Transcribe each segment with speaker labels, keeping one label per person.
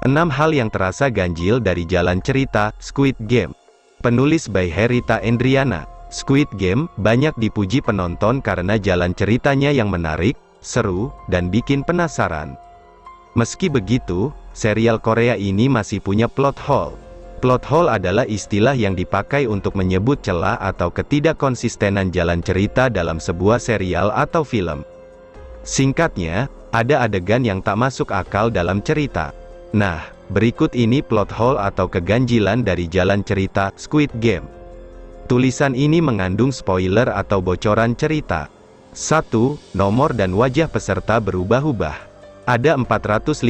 Speaker 1: 6 hal yang terasa ganjil dari jalan cerita Squid Game. Penulis by Herita Endriana. Squid Game banyak dipuji penonton karena jalan ceritanya yang menarik, seru, dan bikin penasaran. Meski begitu, serial Korea ini masih punya plot hole. Plot hole adalah istilah yang dipakai untuk menyebut celah atau ketidakkonsistenan jalan cerita dalam sebuah serial atau film. Singkatnya, ada adegan yang tak masuk akal dalam cerita. Nah, berikut ini plot hole atau keganjilan dari jalan cerita Squid Game. Tulisan ini mengandung spoiler atau bocoran cerita. 1. Nomor dan wajah peserta berubah-ubah. Ada 456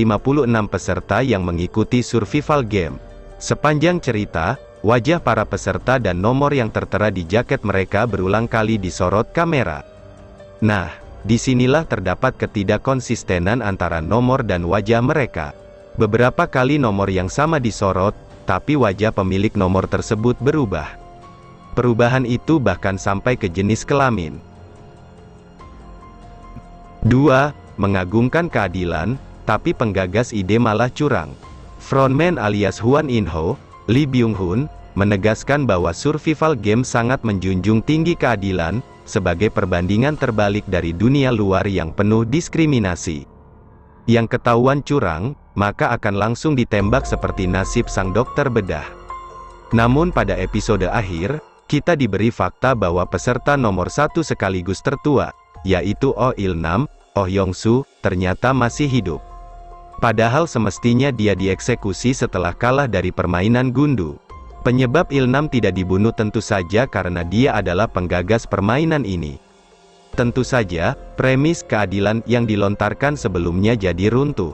Speaker 1: peserta yang mengikuti survival game. Sepanjang cerita, wajah para peserta dan nomor yang tertera di jaket mereka berulang kali disorot kamera. Nah, disinilah terdapat ketidakkonsistenan antara nomor dan wajah mereka. Beberapa kali nomor yang sama disorot, tapi wajah pemilik nomor tersebut berubah. Perubahan itu bahkan sampai ke jenis kelamin. 2. Mengagungkan keadilan, tapi penggagas ide malah curang. Frontman alias Hwan In-ho, Lee Byung-hun, menegaskan bahwa survival game sangat menjunjung tinggi keadilan, sebagai perbandingan terbalik dari dunia luar yang penuh diskriminasi. Yang ketahuan curang, maka akan langsung ditembak seperti nasib sang dokter bedah. Namun pada episode akhir, kita diberi fakta bahwa peserta nomor 1 sekaligus tertua, yaitu Oh Il-nam, Oh Yong-su, ternyata masih hidup. Padahal semestinya dia dieksekusi setelah kalah dari permainan gundu. Penyebab Il-nam tidak dibunuh tentu saja karena dia adalah penggagas permainan ini. Tentu saja, premis keadilan yang dilontarkan sebelumnya jadi runtuh.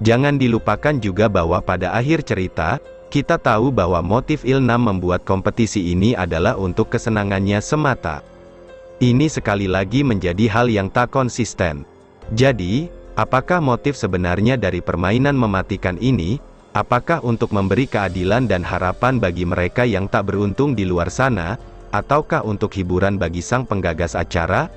Speaker 1: Jangan dilupakan juga bahwa pada akhir cerita, kita tahu bahwa motif Il-nam membuat kompetisi ini adalah untuk kesenangannya semata. Ini sekali lagi menjadi hal yang tak konsisten. Jadi, apakah motif sebenarnya dari permainan mematikan ini? Apakah untuk memberi keadilan dan harapan bagi mereka yang tak beruntung di luar sana? Ataukah untuk hiburan bagi sang penggagas acara?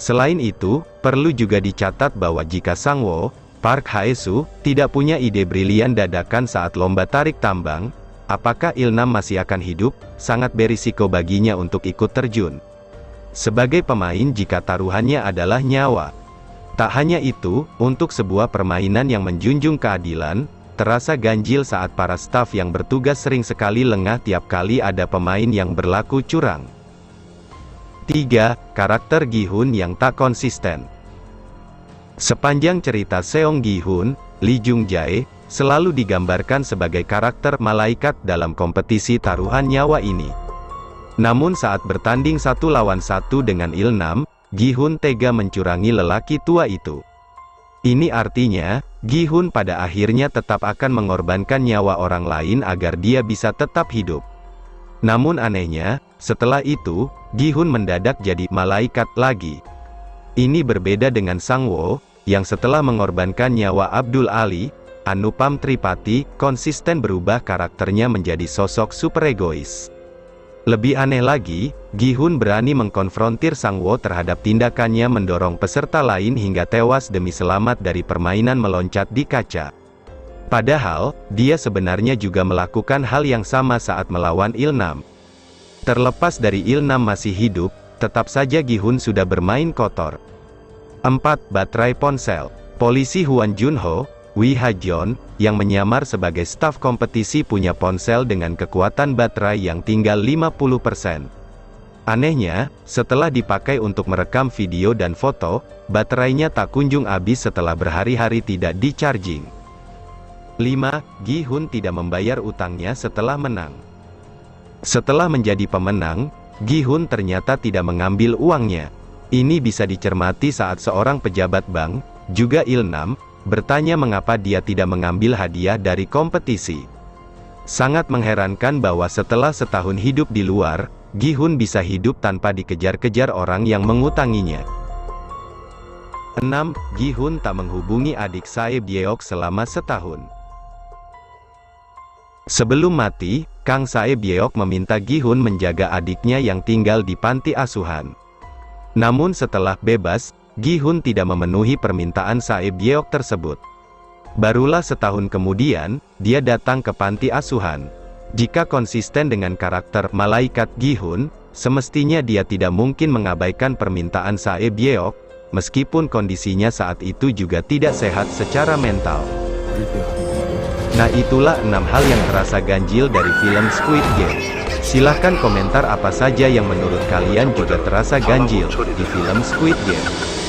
Speaker 1: Selain itu, perlu juga dicatat bahwa jika Sang-woo, Park Hae-soo, tidak punya ide brilian dadakan saat lomba tarik tambang, apakah Il-nam masih akan hidup? Sangat berisiko baginya untuk ikut terjun. Sebagai pemain jika taruhannya adalah nyawa. Tak hanya itu, untuk sebuah permainan yang menjunjung keadilan, terasa ganjil saat para staf yang bertugas sering sekali lengah tiap kali ada pemain yang berlaku curang. 3. Karakter Gi-hun yang tak konsisten. Sepanjang cerita Seong Gi-hun, Lee Jung-jae, selalu digambarkan sebagai karakter malaikat dalam kompetisi taruhan nyawa ini. Namun saat bertanding 1 lawan 1 dengan Il-nam, Gi-hun tega mencurangi lelaki tua itu. Ini artinya, Gi-hun pada akhirnya tetap akan mengorbankan nyawa orang lain agar dia bisa tetap hidup. Namun anehnya, setelah itu, Gi-hun mendadak jadi malaikat lagi. Ini berbeda dengan Sang-woo, yang setelah mengorbankan nyawa Abdul Ali, Anupam Tripati, konsisten berubah karakternya menjadi sosok super egois. Lebih aneh lagi, Gi-hun berani mengkonfrontir Sang-woo terhadap tindakannya mendorong peserta lain hingga tewas demi selamat dari permainan meloncat di kaca. Padahal, dia sebenarnya juga melakukan hal yang sama saat melawan Il-nam. Terlepas dari Il-nam masih hidup, tetap saja Gi-hun sudah bermain kotor. 4. Baterai ponsel. Polisi Hwan Jun-ho, Wi Ha-jeon, yang menyamar sebagai staf kompetisi punya ponsel dengan kekuatan baterai yang tinggal 50%. Anehnya, setelah dipakai untuk merekam video dan foto, baterainya tak kunjung habis setelah berhari-hari tidak di-charging. 5. Gi-hun tidak membayar utangnya setelah menang. Setelah menjadi pemenang, Gi-hun ternyata tidak mengambil uangnya. Ini bisa dicermati saat seorang pejabat bank, juga Il-nam, bertanya mengapa dia tidak mengambil hadiah dari kompetisi. Sangat mengherankan bahwa setelah setahun hidup di luar, Gi-hun bisa hidup tanpa dikejar-kejar orang yang mengutanginya. 6. Gi-hun tak menghubungi adik Sae Byeok selama setahun. Sebelum mati, Kang Sae Byeok meminta Gi-hun menjaga adiknya yang tinggal di panti asuhan. Namun setelah bebas, Gi-hun tidak memenuhi permintaan Sae Byeok tersebut. Barulah setahun kemudian, dia datang ke panti asuhan. Jika konsisten dengan karakter malaikat Gi-hun, semestinya dia tidak mungkin mengabaikan permintaan Sae Byeok, meskipun kondisinya saat itu juga tidak sehat secara mental. Nah, itulah 6 hal yang terasa ganjil dari film Squid Game. Silahkan komentar apa saja yang menurut kalian juga terasa ganjil di film Squid Game.